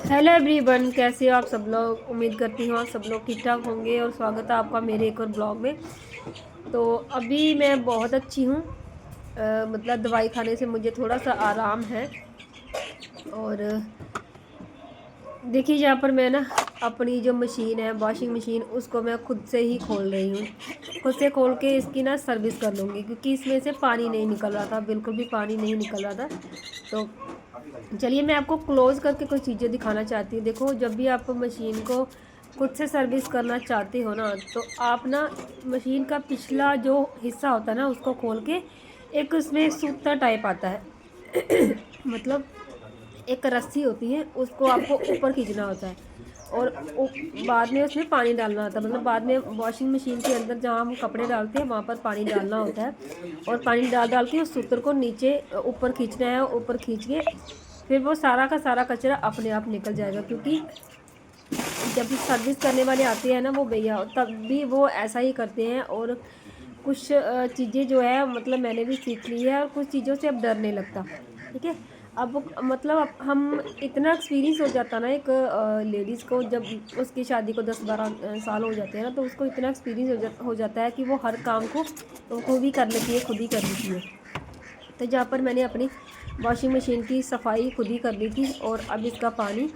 Hello everyone, कैसे हो आप सब लोग। उम्मीद करती हूँ आप सब लोग ठीक ठाक होंगे और स्वागत है आपका मेरे एक और ब्लॉग में। तो अभी मैं बहुत अच्छी हूँ। मतलब दवाई खाने से मुझे थोड़ा सा आराम है। और देखिए यहाँ पर मैं ना अपनी जो मशीन है, वॉशिंग मशीन, उसको मैं खुद से ही खोल रही हूँ। खुद से खोल के इसकी ना सर्विस कर लूँगी, क्योंकि इसमें से पानी नहीं निकल रहा था, बिल्कुल भी पानी नहीं निकल रहा था। तो चलिए मैं आपको क्लोज करके कुछ चीज़ें दिखाना चाहती हूँ। देखो, जब भी आप मशीन को खुद से सर्विस करना चाहते हो ना, तो आप ना मशीन का पिछला जो हिस्सा होता है ना, उसको खोल के एक उसमें सूता टाइप आता है मतलब एक रस्सी होती है, उसको आपको ऊपर खींचना होता है और बाद में उसमें पानी डालना होता है। मतलब बाद में वॉशिंग मशीन के अंदर जहाँ हम कपड़े डालते हैं वहाँ पर पानी डालना होता है और पानी डाल डाल के उस सूत्र को नीचे ऊपर खींचना है। ऊपर खींच के फिर वो सारा का सारा कचरा अपने आप निकल जाएगा, क्योंकि जब सर्विस करने वाले आते हैं ना वो भैया, तब भी वो ऐसा ही करते हैं। और कुछ चीज़ें जो है मतलब मैंने भी सीख ली है और कुछ चीज़ों से अब डर नहीं लगता। ठीक है। अब मतलब अब हम इतना एक्सपीरियंस हो जाता ना एक लेडीज़ को, जब उसकी शादी को 10-12 साल हो जाते हैं ना, तो उसको इतना एक्सपीरियंस हो जाता है कि वो हर काम को खुद ही कर लेती है, खुद ही कर लेती है। तो जहाँ पर मैंने अपनी वॉशिंग मशीन की सफाई खुद ही कर ली थी और अब इसका पानी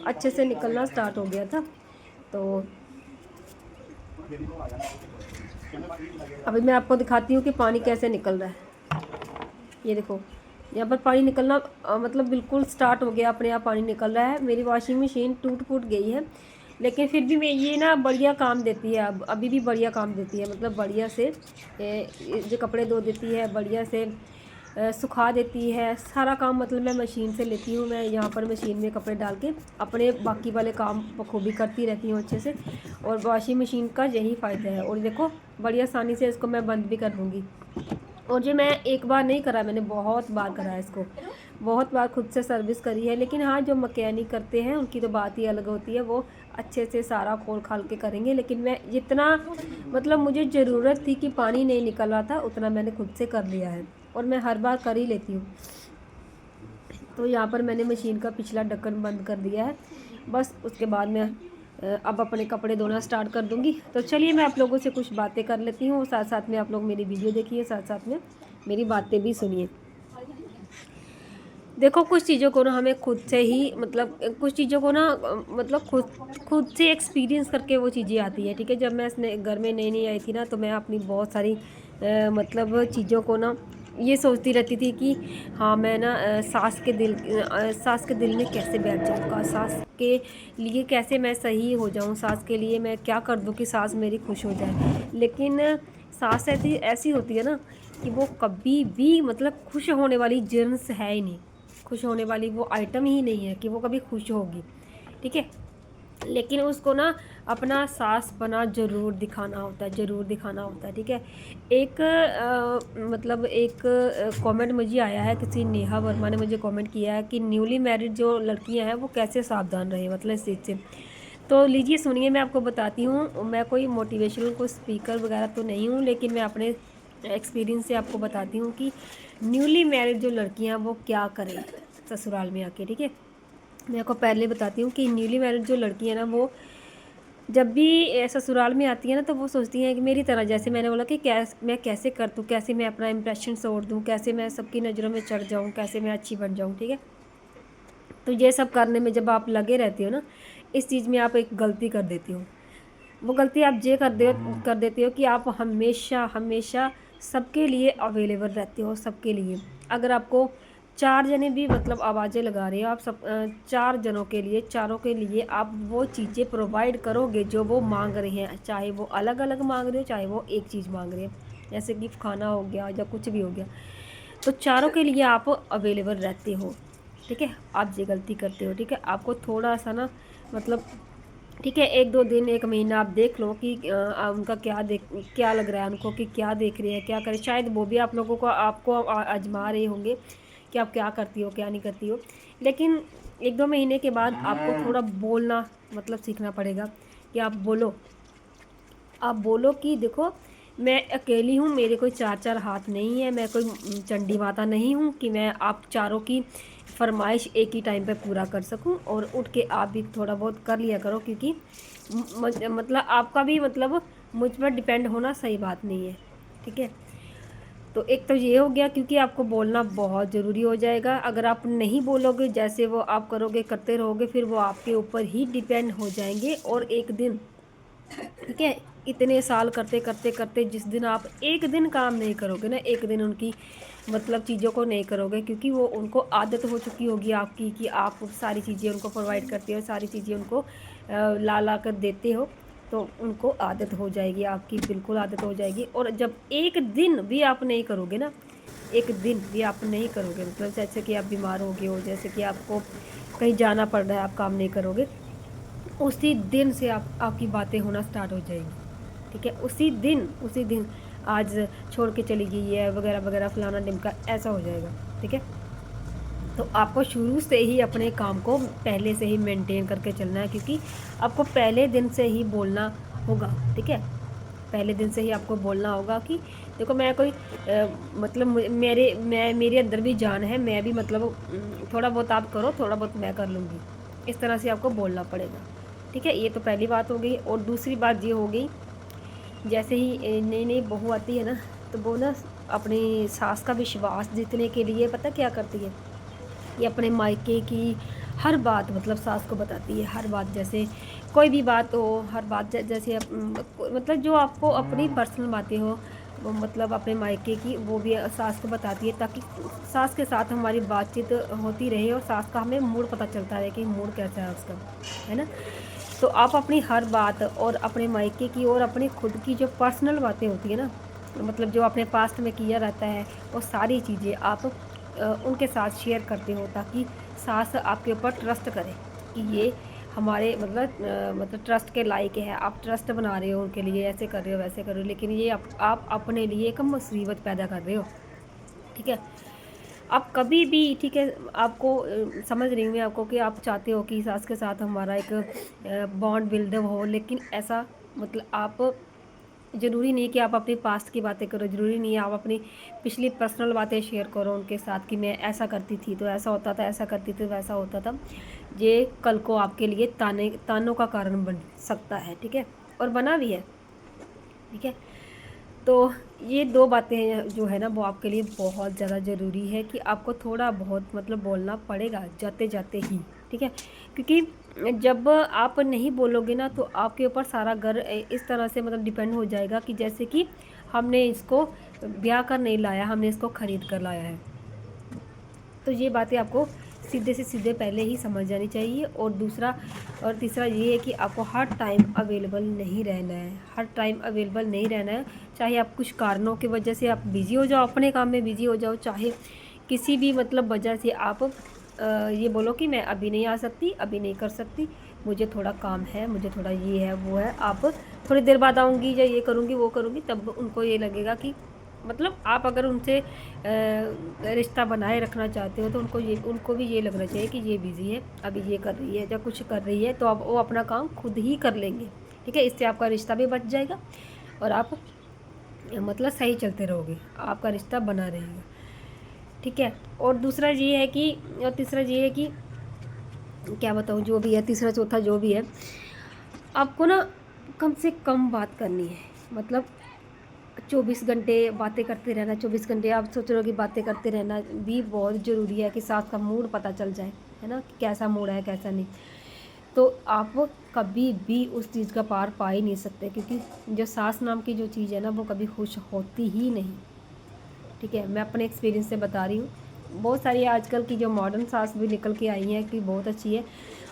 अच्छे से निकलना स्टार्ट हो गया था। तो अभी मैं आपको दिखाती हूँ कि पानी कैसे निकल रहा है। ये देखो, यहाँ पर पानी निकलना मतलब बिल्कुल स्टार्ट हो गया, अपने आप पानी निकल रहा है। मेरी वॉशिंग मशीन टूट फूट गई है, लेकिन फिर भी मैं ये ना बढ़िया काम देती है। अब अभी भी बढ़िया काम देती है, मतलब बढ़िया से जो कपड़े धो देती है, बढ़िया से सुखा देती है। सारा काम मतलब मैं मशीन से लेती हूँ। मैं यहाँ पर मशीन में कपड़े डाल के अपने बाकी वाले काम बखूबी करती रहती हूँ अच्छे से। और वॉशिंग मशीन का यही फ़ायदा है। और देखो, बड़ी आसानी से इसको मैं बंद भी कर दूँगी। और जो मैं एक बार नहीं करा, मैंने बहुत बार करा है इसको, बहुत बार खुद से सर्विस करी है। लेकिन हाँ, जो मैकेनिक करते हैं उनकी तो बात ही अलग होती है, वो अच्छे से सारा खोल खाल के करेंगे। लेकिन मैं जितना मतलब मुझे ज़रूरत थी कि पानी नहीं निकल रहा था, उतना मैंने खुद से कर लिया है और मैं हर बार कर ही लेती हूँ। तो यहाँ पर मैंने मशीन का पिछला ढक्कन बंद कर दिया है। बस उसके बाद मैं अब अपने कपड़े धोना स्टार्ट कर दूँगी। तो चलिए मैं आप लोगों से कुछ बातें कर लेती हूँ, साथ साथ में आप लोग मेरी वीडियो देखिए, साथ साथ में मेरी बातें भी सुनिए। देखो, कुछ चीज़ों को ना हमें खुद से ही मतलब कुछ चीज़ों को ना मतलब खुद खुद से एक्सपीरियंस करके वो चीज़ें आती है। ठीक है। जब मैं इसने घर में नई नई आई थी ना, तो मैं अपनी बहुत सारी मतलब चीज़ों को ना ये सोचती रहती थी कि हाँ, मैं ना सास के दिल में कैसे बैठ जाऊँ, सास के लिए कैसे मैं सही हो जाऊँ, सास के लिए मैं क्या कर दूँ कि सास मेरी खुश हो जाए। लेकिन सास ऐसी ऐसी होती है ना कि वो कभी भी मतलब खुश होने वाली जिन्स है ही नहीं, खुश होने वाली वो आइटम ही नहीं है कि वो कभी खुश होगी। ठीक है। लेकिन उसको ना अपना सास बना ज़रूर दिखाना होता है, ज़रूर दिखाना होता है। ठीक है। एक मतलब एक कमेंट मुझे आया है, किसी नेहा वर्मा ने मुझे कमेंट किया है कि न्यूली मैरिड जो लड़कियां हैं वो कैसे सावधान रहे, मतलब इस चीज़ से। तो लीजिए सुनिए, मैं आपको बताती हूँ। मैं कोई मोटिवेशनल को स्पीकर वगैरह तो नहीं हूँ, लेकिन मैं अपने एक्सपीरियंस से आपको बताती हूँ कि न्यूली मैरिड जो लड़कियां हैं वो क्या करें ससुराल में आके। ठीक है। मैं आपको पहले बताती हूँ कि न्यूली मैरिड जो लड़की है ना, वो जब भी ससुराल में आती है ना, तो वो सोचती हैं कि मेरी तरह, जैसे मैंने बोला कि मैं कैसे कर दूँ, कैसे मैं अपना इंप्रेशन छोड़ दूँ, कैसे मैं सबकी नज़रों में चढ़ जाऊँ, कैसे मैं अच्छी बन जाऊँ। ठीक है। तो ये सब करने में जब आप लगे रहते हो ना, इस चीज़ में आप एक गलती कर देती हो। वो गलती आप ये कर देते हो कि आप हमेशा हमेशा सबके लिए अवेलेबल रहते हो, सबके लिए। अगर आपको 4 जने भी मतलब आवाज़ें लगा रहे हो, आप सब 4 जनों के लिए, चारों के लिए आप वो चीज़ें प्रोवाइड करोगे जो वो मांग रहे हैं, चाहे वो अलग अलग मांग रहे हो, चाहे वो एक चीज़ मांग रहे हैं, जैसे कि खाना हो गया या कुछ भी हो गया। तो चारों के लिए आप अवेलेबल रहते हो। ठीक है। आप ये गलती करते हो। ठीक है। आपको थोड़ा सा ना मतलब, ठीक है, 1-2 दिन 1 महीना आप देख लो कि उनका क्या लग रहा है उनको, कि क्या देख रहे हैं, क्या करें। शायद वो भी आप लोगों को आपको आजमा रहे होंगे कि आप क्या करती हो, क्या नहीं करती हो। लेकिन 1-2 महीने के बाद आपको थोड़ा बोलना मतलब सीखना पड़ेगा कि आप बोलो कि देखो, मैं अकेली हूँ, मेरे कोई चार चार हाथ नहीं है, मैं कोई चंडी माता नहीं हूँ कि मैं आप चारों की फरमाइश एक ही टाइम पे पूरा कर सकूँ। और उठ के आप भी थोड़ा बहुत कर लिया करो, क्योंकि मतलब आपका भी मतलब मुझ पर डिपेंड होना सही बात नहीं है, ठीक है। तो एक तो ये हो गया, क्योंकि आपको बोलना बहुत ज़रूरी हो जाएगा। अगर आप नहीं बोलोगे, जैसे वो आप करोगे करते रहोगे, फिर वो आपके ऊपर ही डिपेंड हो जाएंगे। और एक दिन, ठीक है, इतने साल करते करते करते जिस दिन आप एक दिन काम नहीं करोगे ना, एक दिन उनकी मतलब चीज़ों को नहीं करोगे, क्योंकि वो उनको आदत हो चुकी होगी आपकी कि आप सारी चीज़ें उनको प्रोवाइड करते हो, सारी चीज़ें उनको ला ला कर देते हो। तो उनको आदत हो जाएगी आपकी, बिल्कुल आदत हो जाएगी। और जब एक दिन भी आप नहीं करोगे ना, एक दिन भी आप नहीं करोगे, मतलब जैसे कि आप बीमार हो गए हो, जैसे कि आपको कहीं जाना पड़ रहा है, आप काम नहीं करोगे, उसी दिन से आपकी बातें होना स्टार्ट हो जाएगी, ठीक है। उसी दिन आज छोड़ के चली गई है वगैरह वगैरह, फलाना ढिमका, ऐसा हो जाएगा, ठीक है। तो आपको शुरू से ही अपने काम को पहले से ही मेंटेन करके चलना है, क्योंकि आपको पहले दिन से ही बोलना होगा, ठीक है। पहले दिन से ही आपको बोलना होगा कि देखो, मैं कोई मतलब मेरे अंदर भी जान है, मैं भी मतलब थोड़ा बहुत आप करो, थोड़ा बहुत मैं कर लूँगी, इस तरह से आपको बोलना पड़ेगा, ठीक है। ये तो पहली बात हो गई। और दूसरी बात ये हो गई, जैसे ही नई नई बहू आती है ना, तो वो ना अपनी सास का विश्वास जीतने के लिए पता क्या करती है, ये अपने मायके की हर बात मतलब सास को बताती है, हर बात, जैसे कोई भी बात हो, हर बात जैसे मतलब जो आपको अपनी पर्सनल बातें हो, वो मतलब अपने मायके की, वो भी सास को बताती है, ताकि सास के साथ हमारी बातचीत होती रहे और सास का हमें मूड पता चलता रहे कि मूड कैसा है उसका, है ना। तो आप अपनी हर बात और अपने मायके की और अपनी खुद की जो पर्सनल बातें होती है ना, मतलब जो अपने पास्ट में किया रहता है, वो सारी चीज़ें आप उनके साथ शेयर करते हो, ताकि सास आपके ऊपर ट्रस्ट करे कि ये हमारे मतलब ट्रस्ट के लायक है, आप ट्रस्ट बना रहे हो उनके लिए, ऐसे कर रहे हो वैसे कर रहे हो, लेकिन ये आप अपने लिए एक मुसीबत पैदा कर रहे हो, ठीक है। आप कभी भी, ठीक है, आपको समझ रही हूँ मैं आपको कि आप चाहते हो कि सास के साथ हमारा एक बॉन्ड बिल्डअप हो, लेकिन ऐसा मतलब आप ज़रूरी नहीं कि आप अपने पास्ट की बातें करो, ज़रूरी नहीं है आप अपनी पिछली पर्सनल बातें शेयर करो उनके साथ कि मैं ऐसा करती थी तो ऐसा होता था, ऐसा करती थी तो वैसा होता था। ये कल को आपके लिए तानों का कारण बन सकता है, ठीक है, और बना भी है, ठीक है। तो ये दो बातें जो है ना, वो आपके लिए बहुत ज़्यादा ज़रूरी है कि आपको थोड़ा बहुत मतलब बोलना पड़ेगा जाते जाते ही, ठीक है। क्योंकि जब आप नहीं बोलोगे ना, तो आपके ऊपर सारा घर इस तरह से मतलब डिपेंड हो जाएगा कि जैसे कि हमने इसको ब्याह कर नहीं लाया, हमने इसको ख़रीद कर लाया है। तो ये बातें आपको सीधे से सीधे पहले ही समझ जानी चाहिए। और दूसरा और तीसरा ये है कि आपको हर टाइम अवेलेबल नहीं रहना है, हर टाइम अवेलेबल नहीं रहना है। चाहे आप कुछ कारणों की वजह से आप बिज़ी हो जाओ, अपने काम में बिज़ी हो जाओ, चाहे किसी भी मतलब वजह से आप ये बोलो कि मैं अभी नहीं आ सकती, अभी नहीं कर सकती, मुझे थोड़ा काम है, मुझे थोड़ा ये है वो है, आप थोड़ी देर बाद आऊँगी या ये करूँगी वो करूँगी, तब उनको ये लगेगा कि मतलब आप अगर उनसे रिश्ता बनाए रखना चाहते हो, तो उनको भी ये लगना चाहिए कि ये बिज़ी है, अभी ये कर रही है या कुछ कर रही है, तो अब वो अपना काम खुद ही कर लेंगे, ठीक है। इससे आपका रिश्ता भी बच जाएगा और आप मतलब सही चलते रहोगे, आपका रिश्ता बना रहेगा, ठीक है। और दूसरा ये है कि और तीसरा ये है कि क्या बताऊँ, जो भी है तीसरा चौथा जो भी है, आपको ना कम से कम बात करनी है। मतलब 24 घंटे बातें करते रहना, 24 घंटे आप सोच रहे हो कि बातें करते रहना भी बहुत ज़रूरी है कि सास का मूड पता चल जाए, है ना, कि कैसा मूड है कैसा नहीं। तो आप कभी भी उस चीज़ का पार पा ही नहीं सकते, क्योंकि जो सास नाम की जो चीज़ है ना, वो कभी खुश होती ही नहीं, ठीक है। मैं अपने एक्सपीरियंस से बता रही हूँ। बहुत सारी आजकल की जो मॉडर्न सास भी निकल के आई हैं कि बहुत अच्छी है।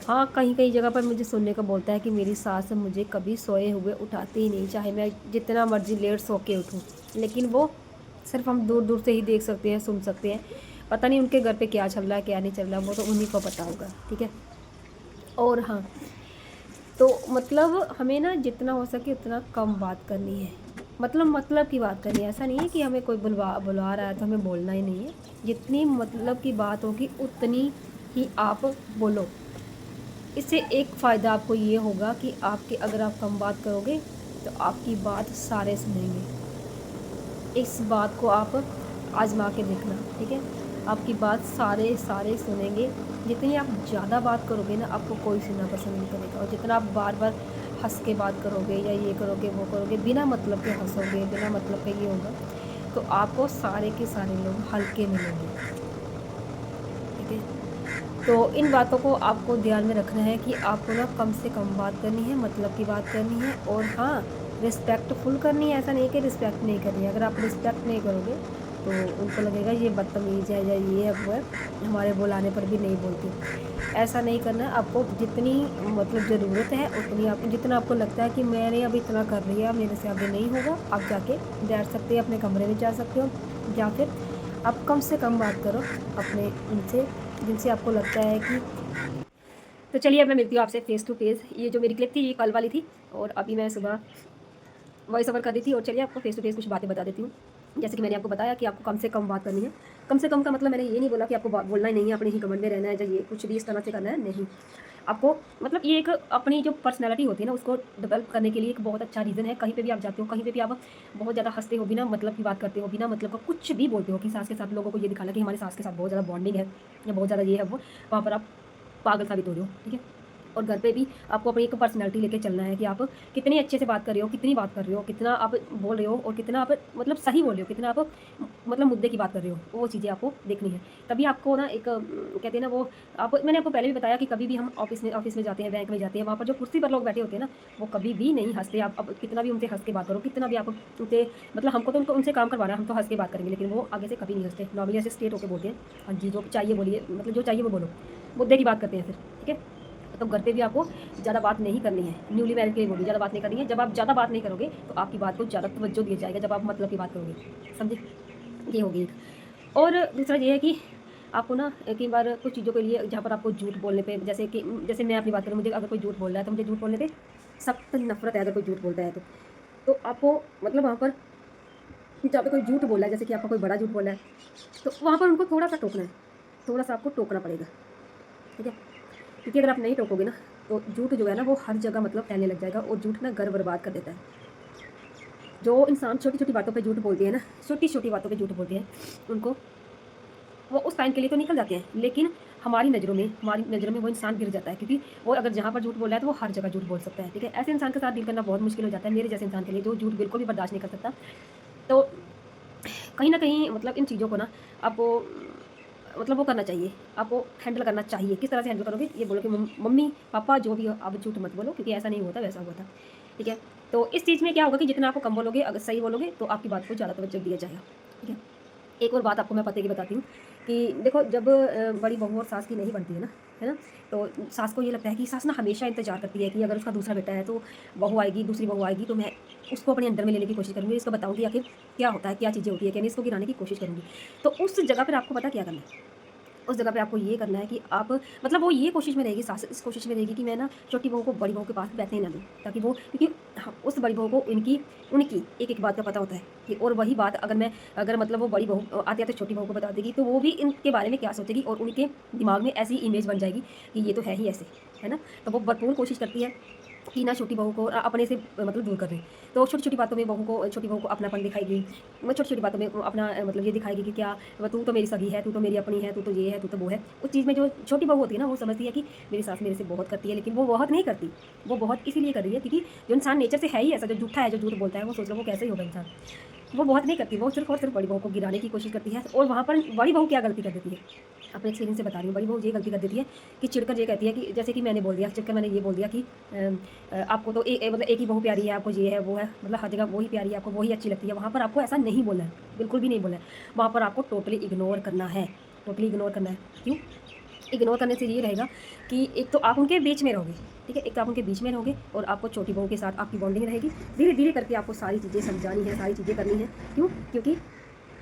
हाँ, कहीं कहीं जगह पर मुझे सुनने को बोलता है कि मेरी सास मुझे कभी सोए हुए उठाती ही नहीं, चाहे मैं जितना मर्जी लेट सो के उठूँ, लेकिन वो सिर्फ हम दूर दूर से ही देख सकते हैं, सुन सकते हैं। पता नहीं उनके घर पे क्या चल रहा है क्या नहीं चल रहा, वो तो उन्हीं को पता होगा, ठीक है। और हाँ, तो मतलब हमें ना जितना हो सके उतना कम बात करनी है, मतलब की बात करनी है। ऐसा नहीं है कि हमें कोई बुलवा रहा है तो हमें बोलना ही नहीं है। जितनी मतलब की बात होगी उतनी ही आप बोलो। इससे एक फ़ायदा आपको ये होगा कि आपके अगर आप कम बात करोगे तो आपकी बात सारे सुनेंगे, इस बात को आप आज़मा के देखना, ठीक है। आपकी बात सारे सारे सुनेंगे। जितनी आप ज़्यादा बात करोगे ना, आपको कोई सुनना पसंद नहीं करेगा, और जितना आप बार बार हंस के बात करोगे या ये करोगे वो करोगे, बिना मतलब के हंसोगे, बिना मतलब के ये होगा, तो आपको सारे के सारे लोग हल्के मिलेंगे, ठीक है। तो इन बातों को आपको ध्यान में रखना है कि आपको ना कम से कम बात करनी है, मतलब की बात करनी है, और हाँ, रिस्पेक्टफुल करनी है। ऐसा नहीं कि रिस्पेक्ट नहीं करनी है। अगर आप रिस्पेक्ट नहीं करोगे तो उनको लगेगा ये बदतमीज़ है या ये है वो है, हमारे बुलाने पर भी नहीं बोलती। ऐसा नहीं करना है। आपको जितनी मतलब ज़रूरत है उतनी आप, जितना आपको लगता है कि मैंने अब इतना कर लिया, मेरे से आगे नहीं होगा, आप जाके बैठ सकते हैं, अपने कमरे में जा सकते हो, या फिर आप कम से कम बात करो अपने उनसे जिनसे आपको लगता है कि। तो चलिए, अब मैं मिलती हूँ आपसे फेस टू फेस। ये जो मेरी क्लिप थी ये कल वाली थी, और अभी मैं सुबह वॉइस ओवर कर दी थी। और चलिए आपको फेस टू फेस कुछ बातें बता देती हूँ। जैसे कि मैंने आपको बताया कि आपको कम से कम बात करनी है। कम से कम का मतलब मैंने ये नहीं बोला कि आपको बोलना ही नहीं है, अपने ही कमरे में रहना है, या ये कुछ भी इस तरह से करना है, नहीं। आपको मतलब ये एक अपनी जो पर्सनैलिटी होती है ना, उसको डेवलप करने के लिए एक बहुत अच्छा रीज़न है। कहीं पे भी आप जाते हो, कहीं पे भी आप बहुत ज़्यादा हंसते हो, बिना मतलब की बात करते हो, बिना मतलब का कुछ भी बोलते हो कि सास के साथ लोगों को ये दिखाना कि हमारी सास के साथ बहुत ज़्यादा बॉन्डिंग है या बहुत ज़्यादा ये है वो, वहाँ पर आप पागल साबित हो रहे हो, ठीक है। और घर पे भी आपको अपनी एक पर्सनैलिटी लेके चलना है कि आप कितनी अच्छे से बात कर रहे हो, कितनी बात कर रहे हो, कितना आप बोल रहे हो, और कितना आप मतलब सही बोल रहे हो, कितना आप मतलब मुद्दे की बात कर रहे हो, वो चीज़ें आपको देखनी है। तभी आपको ना एक कहते हैं ना वो, आप मैंने आपको पहले भी बताया कि कभी भी हम ऑफिस में जाते हैं, बैंक में जाते हैं, वहाँ पर जो कुर्सी पर लोग बैठे होते हैं ना, वो कभी भी नहीं हंसते। आप अब कितना भी उनसे हंस के बात करो, कितना भी आप उनसे मतलब, हमको तो उनको उनसे काम करवाना है, हम तो हंस के बात करेंगे, लेकिन वो आगे से कभी नहीं हंसते। नॉर्मली ऐसे स्ट्रेट होकर बोलते हैं, हाँ जी जो चाहिए बोलिए, मतलब जो चाहिए वो बोलो, मुद्दे की बात करते हैं फिर, ठीक है। तो घर पे भी आपको ज़्यादा बात नहीं करनी है। न्यूली मैरिड के लिए बोलिए, ज़्यादा बात नहीं करनी है। जब आप ज़्यादा बात नहीं करोगे तो आपकी बात को ज़्यादा तवज्जो दिया जाएगा, जब आप मतलब की बात करोगे, समझे। ये होगी एक। और दूसरा ये है कि आपको ना कई बार कुछ चीज़ों के लिए, जहाँ पर आपको झूठ बोलने पे, जैसे कि जैसे मैं अपनी बात करूँ, मुझे अगर कोई झूठ बोल रहा है तो मुझे झूठ बोलने पे सख्त नफरत है, अगर कोई झूठ बोलता है तो आपको मतलब वहाँ पर जहाँ पे कोई झूठ बोल रहा है, जैसे कि आपका कोई बड़ा झूठ बोल रहा है, तो वहाँ पर उनको थोड़ा सा टोकना है, थोड़ा सा आपको टोकना पड़ेगा, ठीक है। क्योंकि अगर आप नहीं टोकोगे ना, तो झूठ जो है ना वो हर जगह मतलब फैलने लग जाएगा, और झूठ ना घर बर्बाद कर देता है। जो इंसान छोटी छोटी बातों पे झूठ बोलते हैं ना, छोटी छोटी बातों पे झूठ बोलते हैं, उनको वो उस टाइम के लिए तो निकल जाते हैं, लेकिन हमारी नज़रों में वो इंसान गिर जाता है, क्योंकि वो अगर जहाँ पर झूठ बोल रहा है तो वो हर जगह झूठ बोल सकता है, ठीक है। ऐसे इंसान के साथ डील करना बहुत मुश्किल हो जाता है, मेरे जैसे इंसान के लिए जो झूठ बिल्कुल भी बर्दाश्त नहीं कर सकता। तो कहीं न कहीं मतलब इन चीज़ों को ना आपको मतलब वो करना चाहिए, आपको हैंडल करना चाहिए। किस तरह से हैंडल करोगे? ये बोलो कि मम्मी, पापा जो भी हो, आप झूठ मत बोलो, क्योंकि ऐसा नहीं होता, वैसा हुआ था, ठीक है? तो इस चीज़ में क्या होगा कि जितना आपको कम बोलोगे, अगर सही बोलोगे, तो आपकी बात को ज़्यादा तवज्जो दिया जाएगा, ठीक है? एक और बात आपको मैं पते की बताती हूँ कि देखो, जब बड़ी बहू और सास की नहीं बनती है ना? तो सास को ये लगता है कि सास ना हमेशा इंतज़ार करती है कि अगर उसका दूसरा बेटा है तो बहू आएगी, दूसरी बहू आएगी तो मैं उसको अपने अंडर में लेने की कोशिश करूँगी, इसको बताऊँगी आखिर क्या होता है, क्या चीज़ें होती है, क्या नहीं, इसको गिराने की कोशिश करूँगी। तो उस जगह पर आपको पता क्या करना है? उस जगह पे आपको ये करना है कि आप मतलब वो ये कोशिश में रहेगी, सास इस कोशिश में रहेगी कि मैं ना छोटी बहू को बड़ी बहू के पास बैठने ही ना दूँ, ताकि वो, क्योंकि उस बड़ी बहू को उनकी एक-एक बात का पता होता है कि, और वही बात अगर मतलब वो बड़ी बहू आते-आते छोटी बहू को बता देगी, तो वो भी इनके बारे में क्या सोचेगी, और उनके दिमाग में ऐसी इमेज बन जाएगी कि ये तो है ही ऐसे, है ना? तो वो भरपूर कोशिश करती है कि ना छोटी बहू को अपने से मतलब दूर कर दें। तो छोटी-छोटी बातों में छोटी बहू को अपनापन दिखाएगी। मैं छोटी-छोटी बातों में अपना मतलब ये दिखाएगी कि क्या तू तो मेरी सगी है, तू तो मेरी अपनी है, तू तो ये है, तू तो वो है। उस चीज़ में जो छोटी बहू होती है ना, वो समझती है कि मेरी सास मेरे से बहुत करती है, लेकिन वो बहुत नहीं करती। वो बहुत इसीलिए कर रही है क्योंकि जो इंसान नेचर से है ही ऐसा, जो झूठा है, जो झूठ बोलता है, वो सोच लो वो कैसे ही होगा इंसान। वो बहुत नहीं करती, वो सिर्फ़ और सिर्फ़ बड़ी बहू को गिराने की कोशिश करती है, और वहाँ पर बड़ी बहू क्या गलती कर देती है, अपने एक्सपीरियंस से बता रही हूँ। बड़ी बहू ये गलती कर देती है कि चिढ़कर ये कहती है कि जैसे कि मैंने बोल दिया, चिढ़कर मैंने ये बोल दिया कि आपको तो मतलब एक ही बहू प्यारी है, आपको ये है, वो है, मतलब हर जगह वही प्यारी है, आपको वही अच्छी लगती है। वहाँ पर आपको ऐसा नहीं बोलना है, बिल्कुल भी नहीं बोलना है। वहाँ पर आपको टोटली इग्नोर करना है, टोटली इग्नोर करना है। क्यों? इग्नोर करने से ये रहेगा कि एक तो आप उनके बीच में रहोगे, ठीक है? एक तो आप उनके बीच में रहोगे, और आपको छोटी बहू के साथ आपकी बॉन्डिंग रहेगी। धीरे-धीरे करके आपको सारी चीज़ें समझानी है, सारी चीज़ें करनी है। क्यों? क्योंकि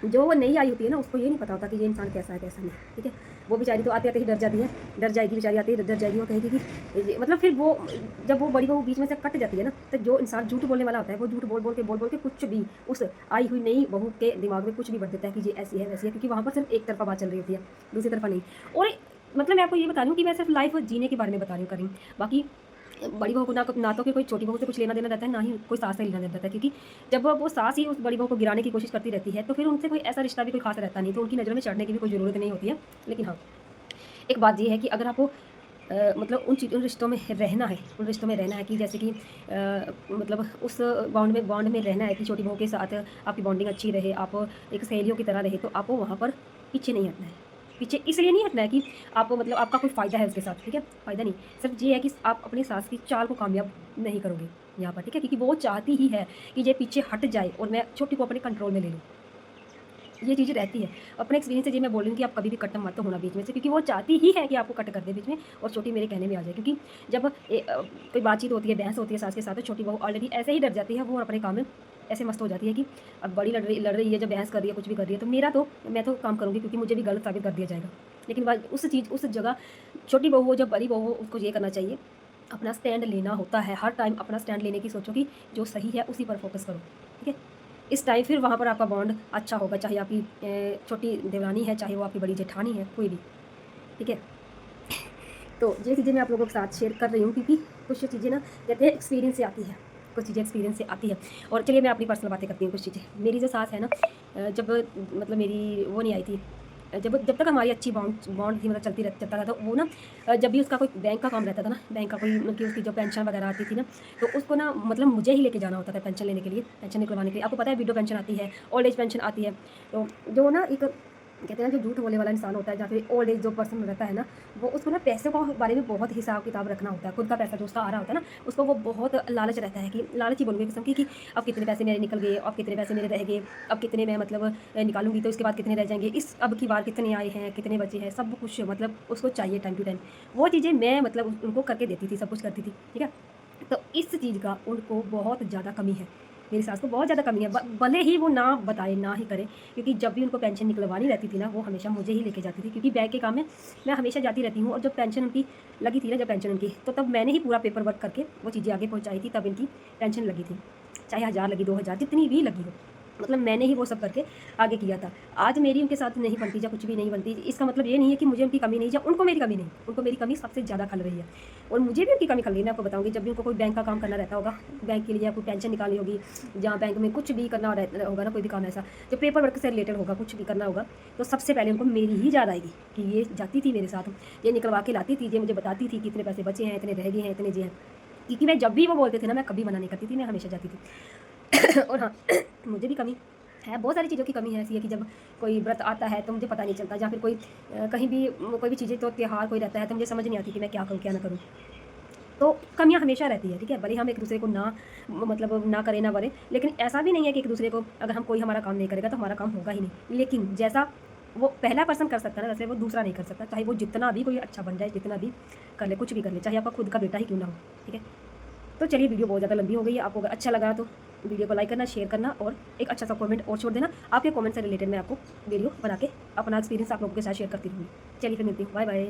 जो वो नई आई होती है ना, उसको ये नहीं पता होता कि ये इंसान कैसा है, कैसा नहीं, ठीक है? वो बेचारी तो आते-आते ही डर जाती है, डर जाएगी बेचारी, आते ही डर जाएगी, वो कहेगी कि मतलब फिर वो जब वो बड़ी बहू बीच में से कट जाती है ना, तो जो इंसान झूठ बोलने वाला होता है, वो झूठ बोल-बोल के कुछ भी उस आई हुई नई बहू के दिमाग में कुछ भी भर देता है कि ये ऐसी है, वैसी है, क्योंकि वहाँ पर सिर्फ एक तरफ़ा बात चल रही होती है, दूसरी तरफ़ा नहीं। और मतलब मैं आपको ये बता रही हूँ कि मैं सिर्फ लाइफ़ जीने के बारे में बता रही हूँ, बाकी बड़ी बहू को ना तो कि कोई छोटी बहू से कुछ लेना देना रहता है, ना ही कोई सास से लेना देना रहता है, क्योंकि जब वो सास ही उस बड़ी बहू को गिराने की कोशिश करती रहती है तो फिर उनसे कोई ऐसा रिश्ता भी कोई खास रहता नहीं, तो उनकी नज़र में चढ़ने की भी कोई ज़रूरत नहीं होती है। लेकिन हाँ, एक बात ये है कि अगर आपको मतलब उन रिश्तों में रहना है, उन रिश्तों में रहना है कि जैसे कि मतलब उस बॉन्ड में रहना है कि छोटी बहू के साथ आपकी बॉन्डिंग अच्छी रहे, आप एक सहेलियों की तरह रहे, तो आपको वहाँ पर पीछे नहीं हटना है। पीछे इसलिए नहीं हटना है कि आपको मतलब आपका कोई फ़ायदा है उसके साथ, ठीक है? फ़ायदा नहीं, सिर्फ ये है कि आप अपनी सास की चाल को कामयाब नहीं करोगे यहाँ पर, ठीक है? क्योंकि वो चाहती ही है कि ये पीछे हट जाए और मैं छोटी को अपने कंट्रोल में ले लूँ। ये चीज़ें रहती है। अपने एक्सपीरियंस से ये मैं बोल रही हूँ कि आप कभी भी कट मत होना बीच में से, क्योंकि वो चाहती ही है कि आपको कट कर दे बीच में और छोटी मेरे कहने में आ जाए। क्योंकि जब कोई बातचीत होती है, बहस होती है सास के साथ, तो छोटी बहू ऑलरेडी ऐसे ही डर जाती है, वो और अपने काम में ऐसे मस्त हो जाती है कि अब बड़ी लड़ रही है, जब बहस कर रही है, कुछ भी कर रही है, तो मैं तो काम करूँगी, क्योंकि मुझे भी गलत साबित कर दिया जाएगा। लेकिन उस जगह छोटी बहू हो, जब बड़ी बहू हो, उसको ये करना चाहिए, अपना स्टैंड लेना होता है। हर टाइम अपना स्टैंड लेने की सोचो कि जो सही है उसी पर फोकस करो, ठीक है? इस टाइम फिर वहाँ पर आपका बॉन्ड अच्छा होगा, चाहे आपकी छोटी देवरानी है, चाहे वो आपकी बड़ी जेठानी है, कोई भी, ठीक है? तो ये चीज़ें मैं आप लोगों के साथ शेयर कर रही हूँ, क्योंकि कुछ चीज़ें ना कहते हैं एक्सपीरियंस से आती है, कुछ चीज़ें एक्सपीरियंस से आती है। और चलिए मैं अपनी पर्सनल बातें करती हूँ कुछ चीज़ें। मेरी जो सास है ना, जब मतलब मेरी वो नहीं आई थी, जब जब तक हमारी अच्छी बॉन्ड बॉन्ड थी, मतलब चलता था, तो वो ना जब भी उसका कोई बैंक का काम रहता था ना, बैंक का कोई मतलब कि उसकी जो पेंशन वगैरह आती थी ना, तो उसको ना मतलब मुझे ही लेके जाना होता था पेंशन लेने के लिए, पेंशन निकलवाने के लिए। आपको पता है विडो पेंशन आती है, ओल्ड एज पेंशन आती है, तो जो ना एक कहते हैं ना, जो झूठ बोलने वाला इंसान होता है, या फिर ओल्ड एज जो पर्सन रहता है ना, वो उसको ना पैसे के बारे में बहुत हिसाब किताब रखना होता है। खुद का पैसा जो उसका आ रहा होता है ना, उसको वो बहुत लालच रहता है, कि लालच ही बोलूँगी किस्म की, कि अब कितने पैसे मेरे निकल गए, अब कितने पैसे मेरे रह गए, अब कितने मैं मतलब निकालूंगी तो इसके बाद कितने रह जाएंगे, इस अब की बार कितने आए हैं, कितने बचे हैं, सब कुछ मतलब उसको चाहिए टाइम टू टाइम। वो चीज़ें मैं मतलब उनको करके देती थी, सब कुछ करती थी, ठीक है? तो इस चीज़ का उनको बहुत ज़्यादा कमी है, मेरी सास को बहुत ज़्यादा कमी है। भले ही वो ना बताए, ना ही करे, क्योंकि जब भी उनको पेंशन निकलवानी रहती थी ना, वो हमेशा मुझे ही लेके जाती थी, क्योंकि बैंक के काम में मैं हमेशा जाती रहती हूँ। और जब पेंशन उनकी लगी थी ना, जब पेंशन उनकी, तो तब मैंने ही पूरा पेपर वर्क करके वो चीज़ें आगे पहुँचाई थी, तब इनकी पेंशन लगी थी, चाहे 1000 लगी, 2000, जितनी भी लगी हो, मतलब मैंने ही वो सब करके आगे किया था। आज मेरी उनके साथ नहीं बनती, या कुछ भी नहीं बनती, इसका मतलब ये नहीं है कि मुझे उनकी कमी नहीं, या उनको मेरी कमी नहीं, उनको मेरी कमी सबसे ज़्यादा खल रही है, और मुझे भी उनकी कमी खल रही है। मैं आपको बताऊँगी, जब भी उनको कोई बैंक का काम करना रहता होगा, बैंक के लिए या कोई पेंशन निकालनी होगी, जहाँ बैंक में कुछ भी करना होगा ना, कोई भी काम ऐसा जो पेपर वर्क से रिलेटेड होगा, कुछ भी करना होगा, तो सबसे पहले उनको मेरी ही याद आएगी कि ये जाती थी मेरे साथ, ये निकलवा के लाती थी, ये मुझे बताती थी कि इतने पैसे बचे हैं, इतने रह गए हैं, इतने जी हैं। क्योंकि मैं जब भी वो बोलते थे ना, मैं कभी मना नहीं करती थी, मैं हमेशा जाती थी। और हाँ, मुझे भी कमी है, बहुत सारी चीज़ों की कमी है। ऐसी है कि जब कोई व्रत आता है तो मुझे पता नहीं चलता, या फिर कोई कहीं भी कोई भी चीज़ें, तो त्यौहार कोई रहता है, तो मुझे समझ नहीं आती कि मैं क्या करूँ क्या ना करूँ। तो कमियाँ हमेशा रहती है, ठीक है? भले हम एक दूसरे को ना मतलब ना करें ना बरें, लेकिन ऐसा भी नहीं है कि एक दूसरे को अगर हम कोई हमारा काम नहीं करेगा तो हमारा काम होगा ही नहीं। लेकिन जैसा वो पहला पर्सन कर सकता है ना, वैसे वो दूसरा नहीं कर सकता, चाहे वो जितना भी कोई अच्छा बन जाए, जितना भी कर ले, कुछ भी कर ले, चाहे आपका खुद का बेटा ही क्यों ना हो, ठीक है? तो चलिए, वीडियो बहुत ज़्यादा लंबी हो गई है। आपको अगर अच्छा लगा तो वीडियो को लाइक करना, शेयर करना, और एक अच्छा सा कमेंट और छोड़ देना। आपके कमेंट से रिलेटेड मैं आपको वीडियो बना के अपना एक्सपीरियंस आप लोगों के साथ शेयर करती रहूँगी। चलिए फिर मिलती हूँ, बाय बाय।